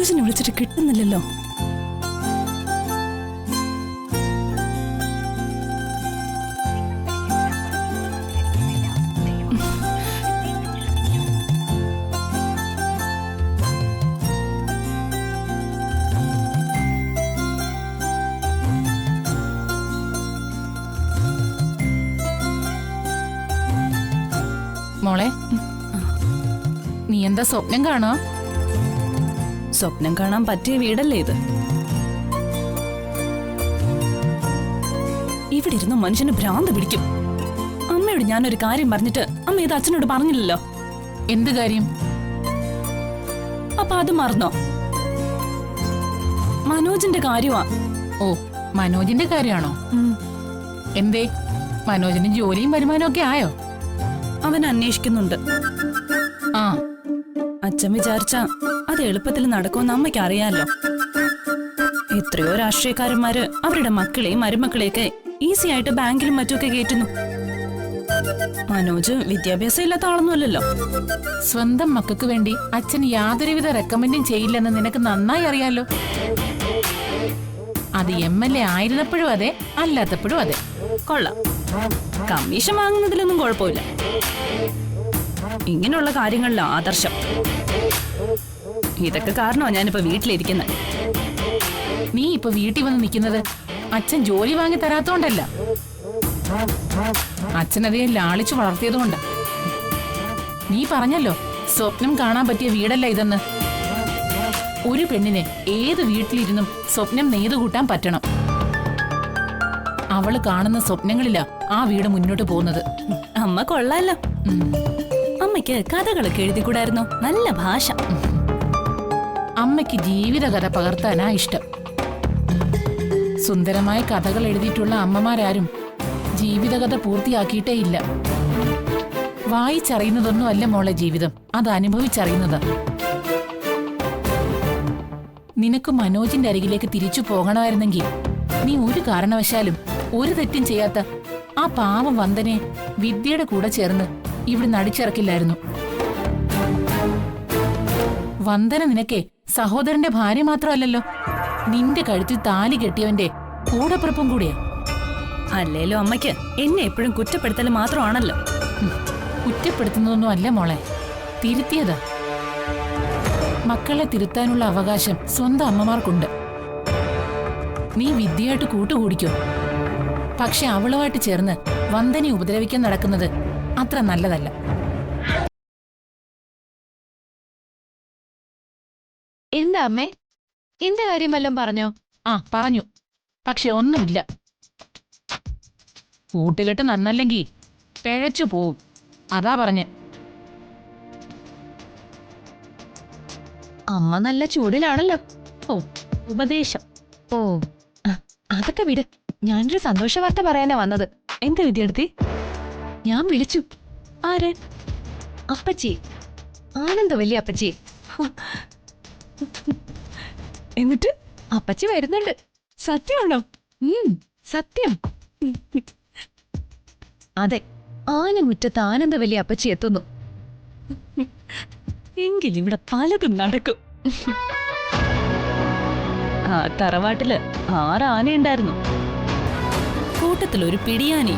മനോജിനെ വിളിച്ചിട്ട് കിട്ടുന്നില്ലല്ലോ. മോളെ, നീ എന്താ സ്വപ്നം കാണോ? സ്വപ്നം കാണാൻ പറ്റിയ വീടല്ലേ ഇത്? ഇവിടെ ഇരുന്ന് മനുഷ്യന് ഭ്രാന്ത് പിടിക്കും. അമ്മയോട് ഞാനൊരു കാര്യം പറഞ്ഞിട്ട് അമ്മ ഇത് അച്ഛനോട് പറഞ്ഞില്ലല്ലോ. എന്ത് കാര്യം? അപ്പൊ അത് മറന്നോ? മനോജിന്റെ കാര്യമാ. ഓ, മനോജിന്റെ കാര്യമാണോ? എന്തേ, മനോജിന് ജോലിയും വരുമാനവും ഒക്കെ ആയോ? അവൻ അന്വേഷിക്കുന്നുണ്ട്. ആ, അച്ഛൻ വിചാരിച്ച അത് എളുപ്പത്തിൽ നടക്കുമെന്ന് അമ്മയ്ക്ക് അറിയാലോ. എത്രയോ രാഷ്ട്രീയക്കാരന്മാര് അവരുടെ മക്കളെയും മരുമക്കളെയൊക്കെ ഈസി ആയിട്ട് ബാങ്കിലും മറ്റുമൊക്കെ കയറ്റുന്നു. മനോജ് വിദ്യാഭ്യാസം ഇല്ലാത്ത ആളൊന്നുമല്ലല്ലോ. സ്വന്തം മക്കൾക്ക് വേണ്ടി അച്ഛൻ യാതൊരുവിധ റെക്കമെൻഡും ചെയ്യില്ലെന്ന് നിനക്ക് നന്നായി അറിയാലോ. അത് MLA ആയിരുന്നപ്പോഴും അതെ, അല്ലാത്തപ്പോഴും അതെ. കൊള്ളാം, കമ്മീഷൻ വാങ്ങുന്നതിലൊന്നും കുഴപ്പമില്ല. ഇങ്ങനെയുള്ള കാര്യങ്ങളിൽ ആദർശം. ഇതൊക്കെ കാരണമാണ് ഞാനിപ്പോ വീട്ടിലിരിക്കുന്നത്. നീ ഇപ്പൊ വീട്ടിൽ വന്ന് നിൽക്കുന്നത് അച്ഛൻ ജോലി വാങ്ങി തരാത്തോണ്ടല്ല, അച്ഛനതേ ലാളിച്ചു വളർത്തിയതുകൊണ്ട്. നീ പറഞ്ഞല്ലോ സ്വപ്നം കാണാൻ പറ്റിയ വീടല്ല ഇതെന്ന്. ഒരു പെണ്ണിനെ ഏത് വീട്ടിലിരുന്നും സ്വപ്നം നെയ്തുകൂട്ടാൻ പറ്റണം. അവള് കാണുന്ന സ്വപ്നങ്ങളിലാ ആ വീട് മുന്നോട്ട് പോകുന്നത്. അമ്മ കൊള്ളാലോ. അമ്മയ്ക്ക് കഥകളൊക്കെ എഴുതിക്കൂടായിരുന്നോ? നല്ല ഭാഷ. അമ്മയ്ക്ക് ജീവിതകഥ പകർത്താനാ ഇഷ്ടം. സുന്ദരമായ കഥകൾ എഴുതിയിട്ടുള്ള അമ്മമാരാരും ജീവിതകഥ പൂർത്തിയാക്കിയിട്ടേ ഇല്ല. വായിച്ചറിയുന്നതൊന്നും അല്ല മോളെ ജീവിതം, അത് അനുഭവിച്ചറിയുന്നതാ. നിനക്ക് മനോജിന്റെ അരികിലേക്ക് തിരിച്ചു പോകണമായിരുന്നെങ്കിൽ നീ ഒരു കാരണവശാലും ഒരു തെറ്റും ചെയ്യാത്ത ആ പാവം വന്ദനെ വിദ്യയുടെ കൂടെ ചേർന്ന് ഇവിടെ നടിച്ചിറക്കില്ലായിരുന്നു. വന്ദന നിനക്കേ സഹോദരന്റെ ഭാര്യ മാത്രമല്ലല്ലോ, നിന്റെ കഴുത്തിൽ താലി കെട്ടിയവന്റെ കൂടപ്പിറപ്പും കൂടിയാ. അല്ലേലോ അമ്മയ്ക്ക് എന്നെ എപ്പോഴും കുറ്റപ്പെടുത്തൽ മാത്രമാണല്ലോ. കുറ്റപ്പെടുത്തുന്നതൊന്നും അല്ല മോളെ, തിരുത്തിയതാ. മക്കളെ തിരുത്താനുള്ള അവകാശം സ്വന്തം അമ്മമാർക്കുണ്ട്. നീ വിദ്യയായിട്ട് കൂട്ടുകൂടിക്കോ, പക്ഷെ അവളുമായിട്ട് ചേർന്ന് വന്ദനെ ഉപദ്രവിക്കാൻ നടക്കുന്നത് അത്ര നല്ലതല്ല. എന്താ അമ്മേ, എന്റെ കാര്യം വല്ലതും പറഞ്ഞോ? ആ പറഞ്ഞു, പക്ഷെ ഒന്നുമില്ല. കൂട്ടുകെട്ട് നന്നല്ലെങ്കിൽ പിഴച്ചു പോവും, അതാ പറഞ്ഞ്. അമ്മ നല്ല ചൂടിലാണല്ലോ. ഓ, ഉപദേശം. ഓ, അതൊക്കെ വിട്. ഞാനൊരു സന്തോഷ വാർത്ത പറയാനാ വന്നത്. എന്താ വിദ്യാർത്ഥി? ഞാൻ വിളിച്ചു. ആരെ? അപ്പച്ചി, ആനന്ദവല്ലി അപ്പച്ചി. എന്നിട്ട് അപ്പച്ചി വരുന്നുണ്ട്. സത്യമാണോ? സത്യം. അതെ, ആനമുറ്റത്ത് ആനന്ദവല്ലി അപ്പച്ചി എത്തുന്നു. എങ്കിലിവിടെ പലതും നടക്കും. ആ തറവാട്ടില് 6 ആനയുണ്ടായിരുന്നു. കൂട്ടത്തിലൊരു പിടിയാനി.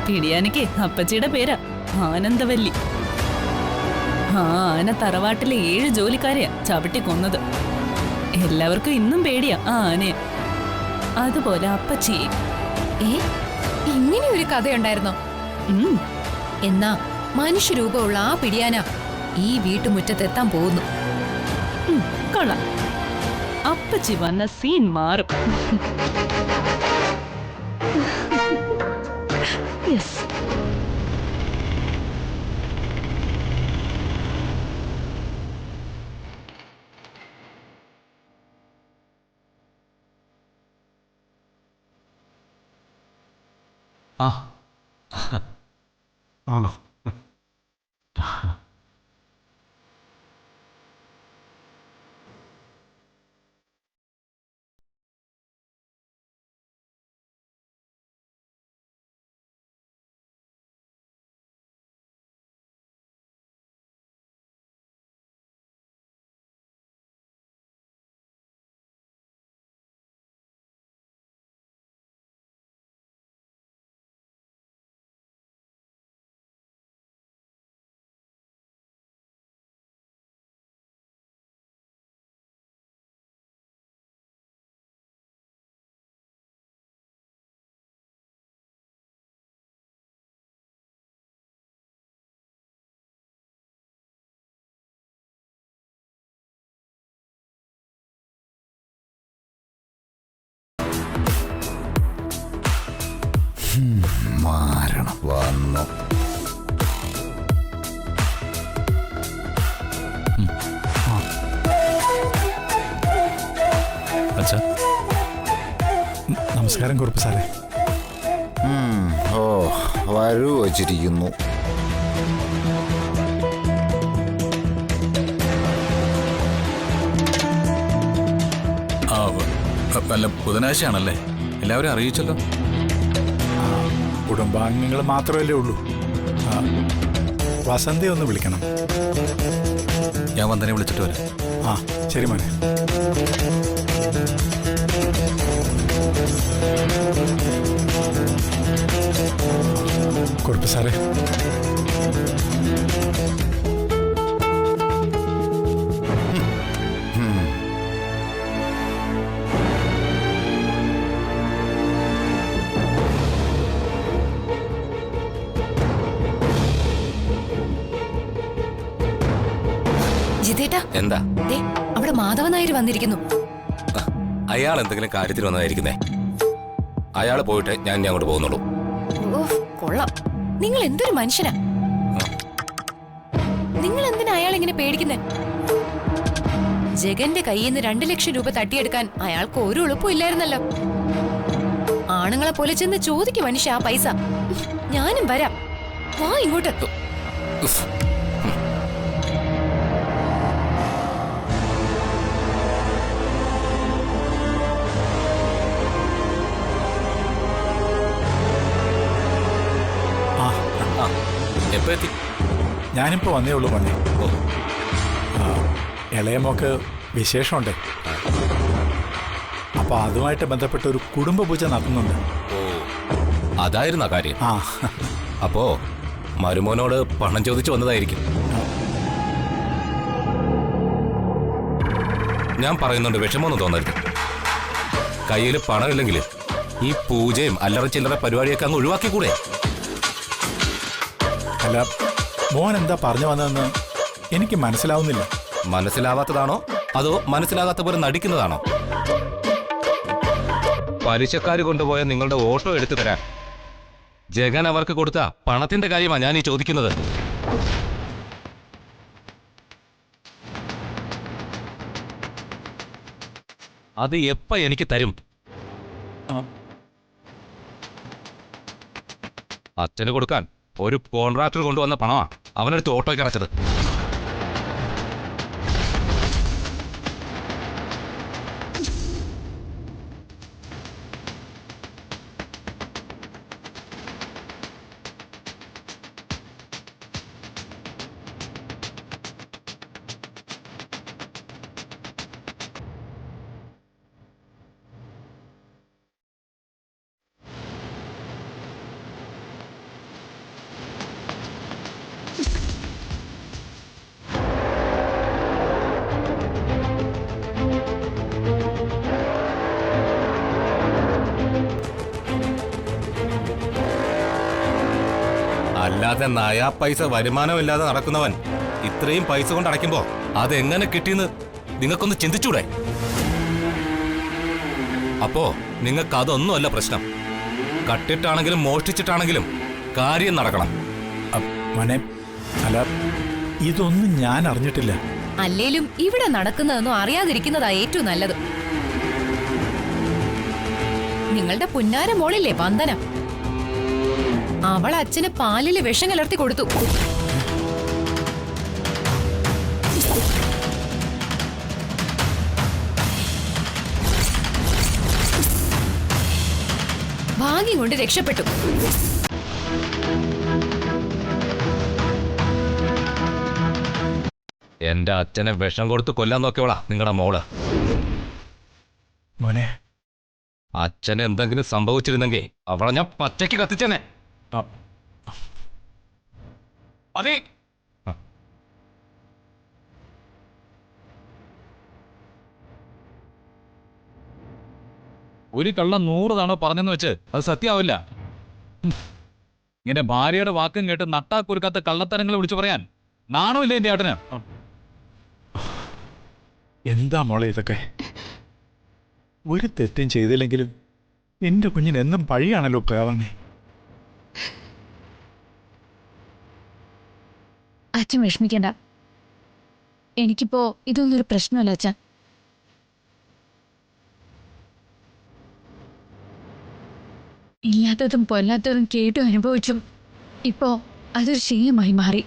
പിടിയാനിക്ക് അപ്പച്ചിയുടെ പേരാ ആനന്ദവല്ലി. ആ ആന തറവാട്ടിലെ 7 ജോലിക്കാരെയാ ചവിട്ടി കൊന്നത്. എല്ലാവർക്കും ഇന്നും പേടിയാ ആ ആനയെ. അതുപോലെ അപ്പച്ചിയെ. ഇങ്ങനെ ഒരു കഥയുണ്ടായിരുന്നോ? എന്നാ മനുഷ്യരൂപമുള്ള ആ പിടിയാന ഈ വീട്ടുമുറ്റത്തെത്താൻ പോകുന്നു. കൊള്ളാം, അപ്പച്ചി വന്ന സീൻ മാറും. യെസ്. ആണോ? വന്നു. അച്ഛാ, നമസ്കാരം കുറുപ്പ് സാറേ. ഓ, വരൂ വച്ചിരിക്കുന്നു. അല്ല, ബുധനാഴ്ചയാണല്ലേ? എല്ലാവരും അറിയിച്ചല്ലോ. കുടുംബാംഗങ്ങൾ മാത്രമല്ലേ ഉള്ളൂ. വസന്തയെ ഒന്ന് വിളിക്കണം. ഞാൻ വന്ദനെ വിളിച്ചിട്ട് വരാം. ആ, ശരി മോനെ. കുഴപ്പം സാറേ. ജിതേട്ടാ, എന്താ? അവിടെ മാധവൻ നായർ വന്നിരിക്കുന്നു. അയാൾ എന്തെങ്കിലും കാര്യത്തിൽ വന്നതായിരിക്കുന്നേ. അയാൾ പോയിട്ട് ഞാൻ അങ്ങോട്ട് പോകുന്നുള്ളൂ. കൊള്ളാം, നിങ്ങൾ എന്തൊരു മനുഷ്യനാ. നിങ്ങൾ എന്തിനാ അയാൾ ഇങ്ങനെ പേടിക്കുന്നേ? ജഗന്റെ കയ്യിൽ നിന്ന് 2 ലക്ഷം രൂപ തട്ടിയെടുക്കാൻ അയാൾക്ക് ഒരു എളുപ്പം ഇല്ലായിരുന്നല്ലോ. ആണുങ്ങളെ പോലെ ചെന്ന് ചോദിക്കും മനുഷ്യ ആ പൈസ. ഞാനും വരാം, വാ ഇങ്ങോട്ട്. എപ്പോ എത്തി? ഞാനിപ്പോ വന്നേ ഉള്ളൂ മോനെ. ഇളയമോക്ക് വിശേഷമുണ്ട്. അപ്പൊ അതുമായിട്ട് ബന്ധപ്പെട്ട ഒരു കുടുംബ പൂജ നടത്തുന്നുണ്ട്. ഓ, അതായിരുന്ന കാര്യം. ആ, അപ്പോ മരുമോനോട് പണം ചോദിച്ചു വന്നതായിരിക്കും. ഞാൻ പറയുന്നുണ്ട്, വിഷമമൊന്നും തോന്നരുത്. കയ്യിൽ പണമില്ലെങ്കിൽ ഈ പൂജയും അല്ലറ ചില്ലറ പരിപാടിയൊക്കെ അങ്ങ് ഒഴിവാക്കിക്കൂടെ? അല്ല, മോൻ എന്താ പറഞ്ഞു വന്നതെന്ന് എനിക്ക് മനസ്സിലാവുന്നില്ല. മനസ്സിലാവാത്തതാണോ അതോ മനസ്സിലാകാത്ത പോലെ നടിക്കുന്നതാണോ? പലിശക്കാർ കൊണ്ടുപോയ നിങ്ങളുടെ ഓട്ടോ എടുത്തു തരാൻ ജഗൻ അവർക്ക് കൊടുത്ത പണത്തിന്റെ കാര്യമാണ് ഞാൻ ഈ ചോദിക്കുന്നത്. അത് എപ്പ എനിക്ക് തരും? അച്ഛന് കൊടുക്കാൻ ഒരു കോൺട്രാക്ടർ കൊണ്ടുവന്ന പണമാ അവനെടുത്ത് ഓട്ടോയ്ക്ക് അടച്ചത്. അല്ലാതെ നയാ പൈസ വരുമാനമില്ലാതെ നടക്കുന്നവൻ ഇത്രയും പൈസ കൊണ്ട് അടയ്ക്കുമ്പോ അതെങ്ങനെ കിട്ടിയെന്ന് നിങ്ങൾക്കൊന്ന് ചിന്തിച്ചൂടെ? അപ്പോ നിങ്ങൾക്ക് അതൊന്നുമല്ല പ്രശ്നം. കട്ടിട്ടാണെങ്കിലും മോഷ്ടിച്ചിട്ടാണെങ്കിലും കാര്യം നടക്കണം. മോനെ, അല്ല, ഇതൊന്നും ഞാൻ അറിഞ്ഞിട്ടില്ല. അല്ലേലും ഇവിടെ നടക്കുന്നതൊന്നും അറിയാതിരിക്കുന്നതാ ഏറ്റവും നല്ലത്. നിങ്ങളുടെ പുന്നാര മോളില്ലേ വന്ദന, അവൾ അച്ഛന് പാലില് വിഷം കലർത്തി കൊടുത്തു. ഭാഗ്യം കൊണ്ട് രക്ഷപ്പെട്ടു. എന്റെ അച്ഛനെ വിഷം കൊടുത്ത് കൊല്ലാൻ നോക്കിയോളാ നിങ്ങളുടെ മോള്. മോനെ, അച്ഛന് എന്തെങ്കിലും സംഭവിച്ചിരുന്നെങ്കിൽ അവളെ ഞാൻ പച്ചയ്ക്ക് കത്തിച്ചേനെ. അതെ, ഒരു കള്ളം 100 തവണ പറഞ്ഞെന്ന് വെച്ച് അത് സത്യമാവില്ല. ഇങ്ങനെ ഭാര്യയുടെ വാക്കും കേട്ട് നട്ടാക്കുരുക്കാത്ത കള്ളത്തരങ്ങൾ വിളിച്ചു പറയാൻ നാണമില്ല എന്റെ ഏട്ടന്. എന്താ മോളെ ഇതൊക്കെ? ഒരു തെറ്റും ചെയ്തില്ലെങ്കിലും എന്റെ കുഞ്ഞിന് എന്നും പഴിയാണല്ലോ പ്രേവങ്ങി. അച്ഛൻ വിഷമിക്കണ്ട. എനിക്കിപ്പോ ഇതൊന്നും ഒരു പ്രശ്നമല്ല അച്ഛൻ. ഇല്ലാത്തതും പൊല്ലാത്തതും കേട്ടും അനുഭവിച്ചും ഇപ്പോ അതൊരു ശീലമായി മാറി.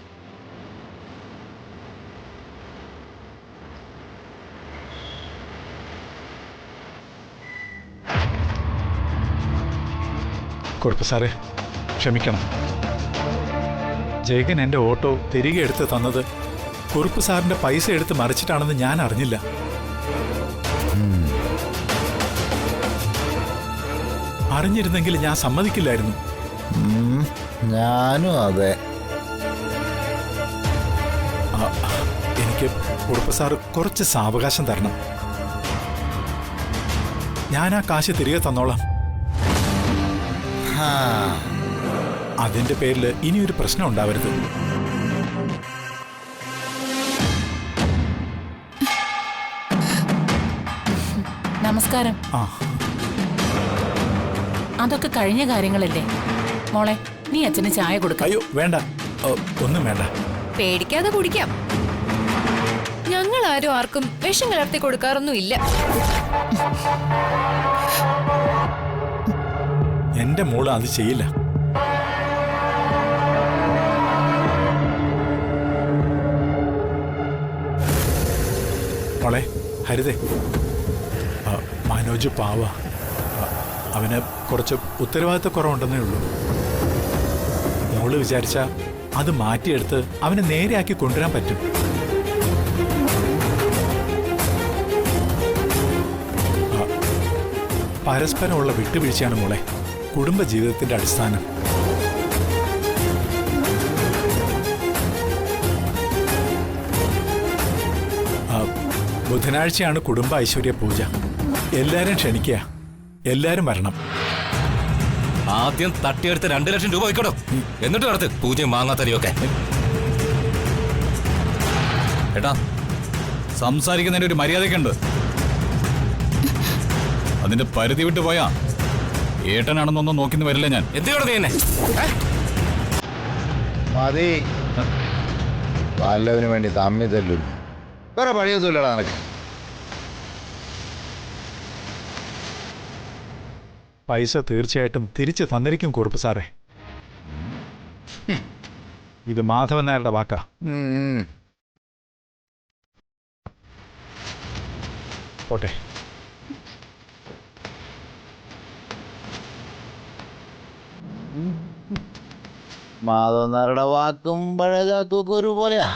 കുറുപ്പ് സാറേ, ക്ഷമിക്കണം. ജയകൻ എൻ്റെ ഓട്ടോ തിരികെ എടുത്ത് തന്നത് കുറുപ്പ് സാറിൻ്റെ പൈസ എടുത്ത് മറിച്ചിട്ടാണെന്ന് ഞാൻ അറിഞ്ഞില്ല. അറിഞ്ഞിരുന്നെങ്കിൽ ഞാൻ സമ്മതിക്കില്ലായിരുന്നു. ഞാനും അതെ. എനിക്ക് കുറുപ്പ് സാറ് കുറച്ച് സാവകാശം തരണം. ഞാൻ ആ കാശ് തിരികെ തന്നോളാം. അതിന്റെ പേരിൽ ഇനിയൊരു പ്രശ്നം ഉണ്ടാവരുത്. നമസ്കാരം. ആ, അതൊക്കെ കഴിഞ്ഞ കാര്യങ്ങളല്ലേ. മോളെ, നീ അച്ഛന് ചായ കൊടുക്ക. അയ്യോ വേണ്ട, ഒന്നും വേണ്ട. പേടിക്കാതെ കുടിക്കാം. ഞങ്ങൾ ആരും ആർക്കും വിഷം കലർത്തി കൊടുക്കാറൊന്നും ഇല്ല. എന്റെ മോള് അത് ചെയ്യില്ല. മോളെ ഹരിതേ, മനോജ് പാവ. അവന് കുറച്ച് ഉത്തരവാദിത്തക്കുറവുണ്ടെന്നേ ഉള്ളൂ. മോള് വിചാരിച്ച അത് മാറ്റിയെടുത്ത് അവനെ നേരെയാക്കി കൊണ്ടുവരാൻ പറ്റും. പരസ്പരമുള്ള വിട്ടുവീഴ്ചയാണ് മോളെ കുടുംബജീവിതത്തിന്റെ അടിസ്ഥാനം. ബുധനാഴ്ചയാണ് കുടുംബ ഐശ്വര്യ പൂജ. എല്ലാരും ക്ഷണിക്കുക, എല്ലാരും വരണം. ആദ്യം തട്ടിയെടുത്ത് 2 ലക്ഷം രൂപ വയ്ക്കണോ, എന്നിട്ട് നടത്ത് പൂജയും മാങ്ങാത്തരിയൊക്കെ. ഏട്ടാ, സംസാരിക്കുന്നതിന് ഒരു മര്യാദയ്ക്കുണ്ട്. അതിന്റെ പരിധി വിട്ടു പോയാ ഏട്ടനാണെന്നൊന്നും നോക്കിന്ന് വരില്ല ഞാൻ. എന്തിനാണ് നീ എന്നെ? മതി, വല്ലവന് വേണ്ടി തമ്മി തല്ലും. വേറെ പണിയൊന്നുമില്ലടാ നിനക്ക്. പൈസ തീർച്ചയായിട്ടും തിരിച്ചു തന്നിരിക്കും കുറുപ്പ് സാറേ. ഇത് മാധവൻ നായരുടെ വാക്കാ. പോട്ടെ. മാധവനാരുടെ വാക്കും പഴയ തൂക്കൊരു പോലെയാ.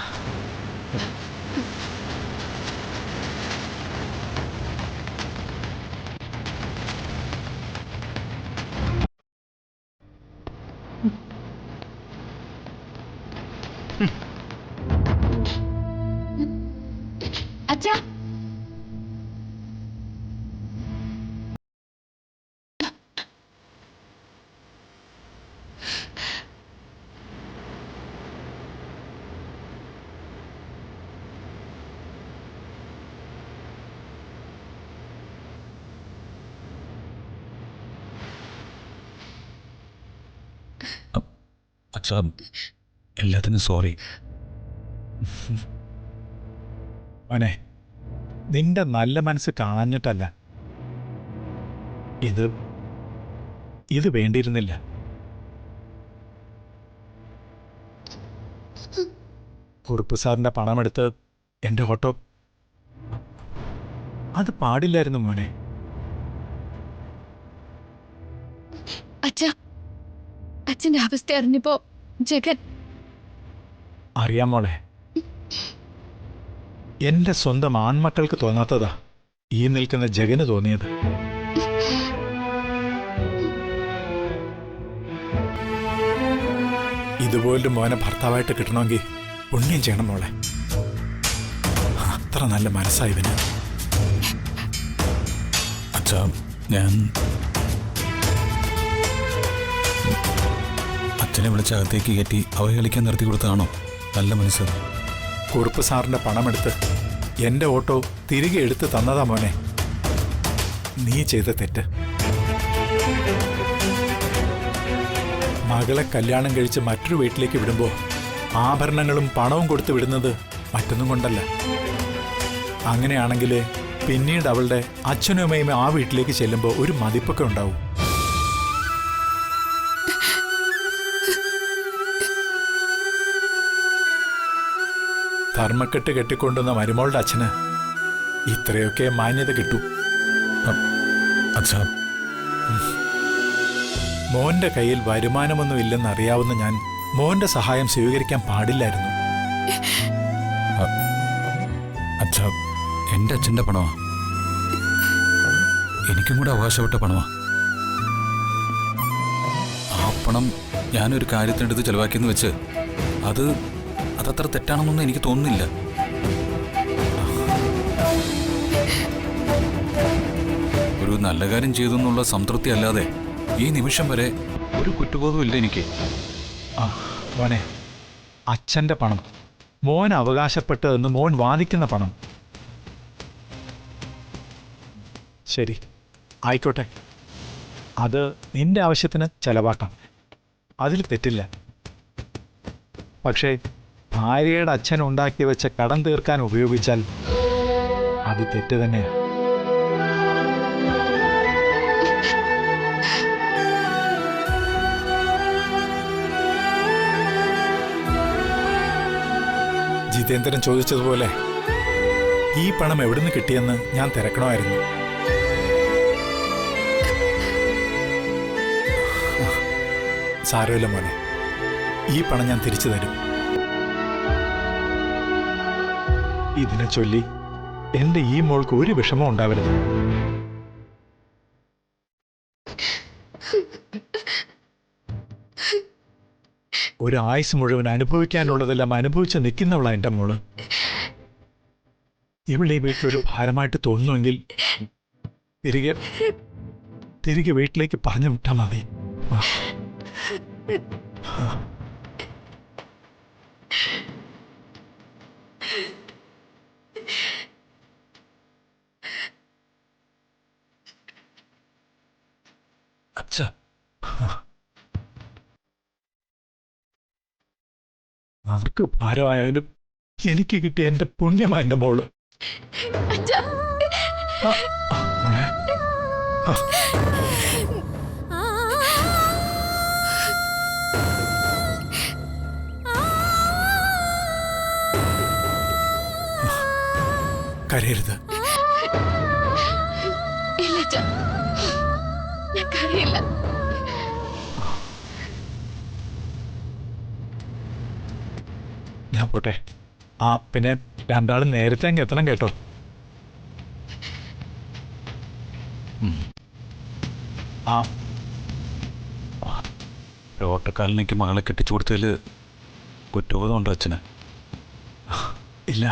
അച്ഛാ, അച്ഛാ, എല്ലാത്തിനും സോറി. മോനെ, നിന്റെ നല്ല മനസ്സ് കാണാഞ്ഞിട്ടല്ല. ഇത് വേണ്ടിയിരുന്നില്ല. കുറുപ്പ് സാറിന്റെ പണമെടുത്ത് എൻ്റെ ഓട്ടോ അത് പാടില്ലായിരുന്നു മോനെ. അച്ഛാ, അച്ഛന്റെ അവസ്ഥ അറിഞ്ഞപ്പോ ജഗൻ. അറിയാം മോളെ, എന്റെ സ്വന്തം ആൺമക്കൾക്ക് തോന്നാത്തതാ ഈ നിൽക്കുന്ന ജഗന് തോന്നിയത്. ഇതുപോലൊരു മോനെ ഭർത്താവായിട്ട് കിട്ടണമെങ്കിൽ പുണ്യം ചെയ്യണം മോളെ. അത്ര നല്ല മനസ്സായവന്. അച്ഛാ, ഞാൻ അച്ഛനെ വിളിച്ച് അകത്തേക്ക് കയറ്റി അവഹേളിക്കാൻ നിർത്തി കൊടുത്തതാണോ നല്ല മനസ്സ്? കുറുപ്പ് സാറിന്റെ പണമെടുത്ത് എന്റെ ഓട്ടോ തിരികെ എടുത്ത് തന്നതാ മോനെ നീ ചെയ്ത തെറ്റ്. മകളെ കല്യാണം കഴിച്ച് മറ്റൊരു വീട്ടിലേക്ക് വിടുമ്പോ ആഭരണങ്ങളും പണവും കൊടുത്തു വിടുന്നത് മറ്റൊന്നും കൊണ്ടല്ല. അങ്ങനെയാണെങ്കിൽ പിന്നീട് അവളുടെ അച്ഛനും അമ്മയും ആ വീട്ടിലേക്ക് ചെല്ലുമ്പോൾ ഒരു മതിപ്പൊക്കെ ഉണ്ടാവും. ധർമ്മക്കെട്ട് കെട്ടിക്കൊണ്ടുവന്ന മരുമോളുടെ അച്ഛന് ഇത്രയൊക്കെ മാന്യത കിട്ടൂ. അച്ഛാ, മോന്റെ കയ്യിൽ വരുമാനമൊന്നും ഇല്ലെന്ന് അറിയാവുന്ന ഞാൻ മോന്റെ സഹായം സ്വീകരിക്കാൻ പാടില്ലായിരുന്നു. അച്ഛാ, എൻ്റെ അച്ഛൻ്റെ പണമാ, എനിക്കും കൂടെ അവകാശപ്പെട്ട പണമാ. ആ പണം ഞാനൊരു കാര്യത്തിനെടുത്ത് ചെലവാക്കിയെന്ന് വെച്ച് അതത്ര തെറ്റാണെന്നൊന്നും എനിക്ക് തോന്നുന്നില്ല. ഒരു നല്ല കാര്യം ചെയ്തു എന്നുള്ള സംതൃപ്തി അല്ലാതെ ഈ നിമിഷം വരെ ഒരു കുറ്റബോധവും ഇല്ല എനിക്ക്. മോനെ, അച്ഛൻ്റെ പണം, മോൻ അവകാശപ്പെട്ടതെന്ന് മോൻ വാദിക്കുന്ന പണം. ശരി, ആയിക്കോട്ടെ, അത് നിന്റെ ആവശ്യത്തിന് ചെലവാക്കാം, അതിൽ തെറ്റില്ല. പക്ഷേ ഭാര്യയുടെ അച്ഛൻ ഉണ്ടാക്കി വെച്ച കടം തീർക്കാൻ ഉപയോഗിച്ചാൽ അത് തെറ്റ് തന്നെയാണ്. ജിതേന്ദ്രൻ ചോദിച്ചതുപോലെ ഈ പണം എവിടുന്ന് കിട്ടിയെന്ന് ഞാൻ തിരക്കണമായിരുന്നു. സാരമില്ല മോനെ, ഈ പണം ഞാൻ തിരിച്ചു തരും. ഇതിനെ ചൊല്ലി എൻ്റെ ഈ മോൾക്ക് ഒരു വിഷമം ഉണ്ടാവരുത്. ഒരു ആയുസ് മുഴുവൻ അനുഭവിക്കാനുള്ളതെല്ലാം അനുഭവിച്ച് നിൽക്കുന്നവളാ എൻ്റെ മോള്. ഇവിടെ ഈ വീട്ടിലൊരു ഭാരമായിട്ട് തോന്നുമെങ്കിൽ തിരികെ വീട്ടിലേക്ക് പറഞ്ഞു വിട്ടാൽ മതി. അച്ഛാ, ആർക്ക് ഭാരമായാലും എനിക്ക് കിട്ടിയ എൻ്റെ പുണ്യമാ എൻ്റെ മോള്. കരയരുത്. ഇല്ല അച്ഛാ, ഞാൻ കരയില്ല. ഞാൻ പോട്ടെ. പിന്നെ രണ്ടാളും നേരത്തെ അങ്ങ് എത്തണം കേട്ടോ. ഓട്ടക്കാലിനേക്ക് മകളെ കെട്ടിച്ചു കൊടുത്തതിൽ കുറ്റബോധമുണ്ടോ അച്ഛന്? ഇല്ല,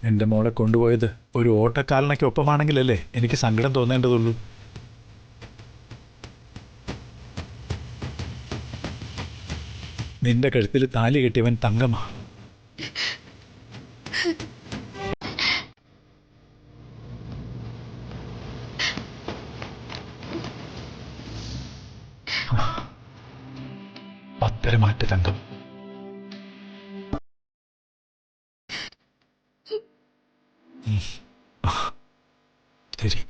എൻ്റെ മോളെ കൊണ്ടുപോയത് ഒരു ഓട്ടക്കാലനൊക്കെ ഒപ്പമാണെങ്കിലല്ലേ എനിക്ക് സങ്കടം തോന്നേണ്ടതുള്ളൂ. നിന്റെ കഴുത്തിൽ താലി കെട്ടിയവൻ തങ്കമാ. പത്തരമാറ്റ് തങ്കം. ശരി.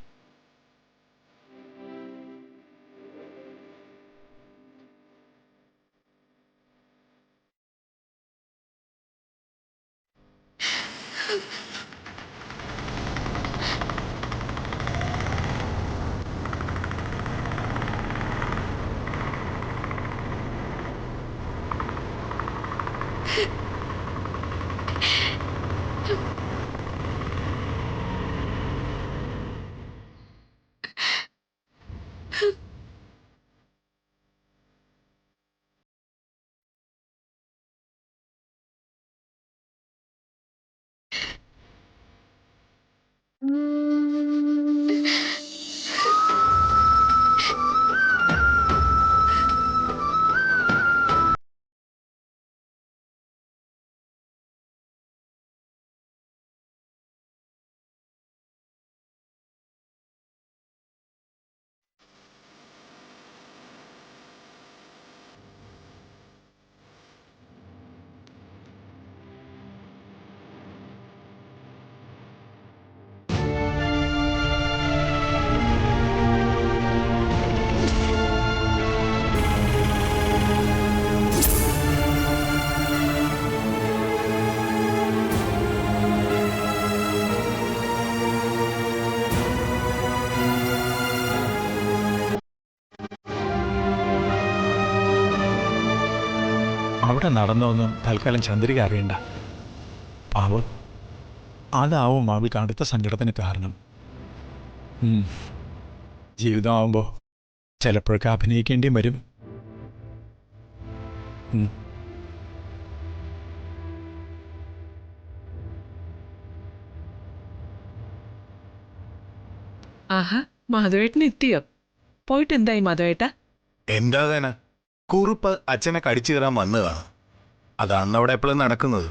അവിടെ നടന്നൊന്നും തൽക്കാലം ചന്ദ്രിക അറിയണ്ട. പാവം, അതാവും അവൾക്ക് അടുത്ത സങ്കടത്തിന് കാരണം. ജീവിതമാവുമ്പോൾ ചിലപ്പോഴൊക്കെ അഭിനയിക്കേണ്ടിയും വരും. ആഹാ, മാധവേട്ടന് എത്തിയോ? പോയിട്ട് എന്തായി മാധവേട്ട? എന്താ കുറുപ്പ് അച്ഛനെ കടിച്ചു കയറാൻ വന്നതാണ്. അതാണ് അവിടെ എപ്പോഴും നടക്കുന്നത്.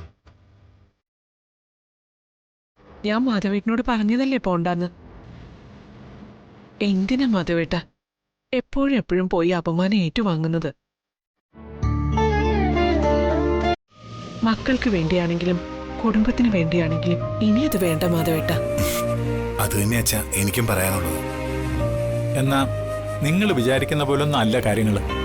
ഞാൻ മാധവേട്ടനോട് പറഞ്ഞതല്ലേ പോണ്ടാന്ന്. എന്തിനാ മാധവേട്ട എപ്പോഴും പോയി അപമാനം ഏറ്റുവാങ്ങുന്നത്? മക്കൾക്ക് വേണ്ടിയാണെങ്കിലും കുടുംബത്തിന് വേണ്ടിയാണെങ്കിലും ഇനി അത് വേണ്ട മാധവേട്ട. അത് തന്നെ അച്ഛാ എനിക്കും പറയാനുള്ളത്. എന്നാ നിങ്ങൾ വിചാരിക്കുന്ന പോലൊന്നും അല്ല കാര്യങ്ങൾ.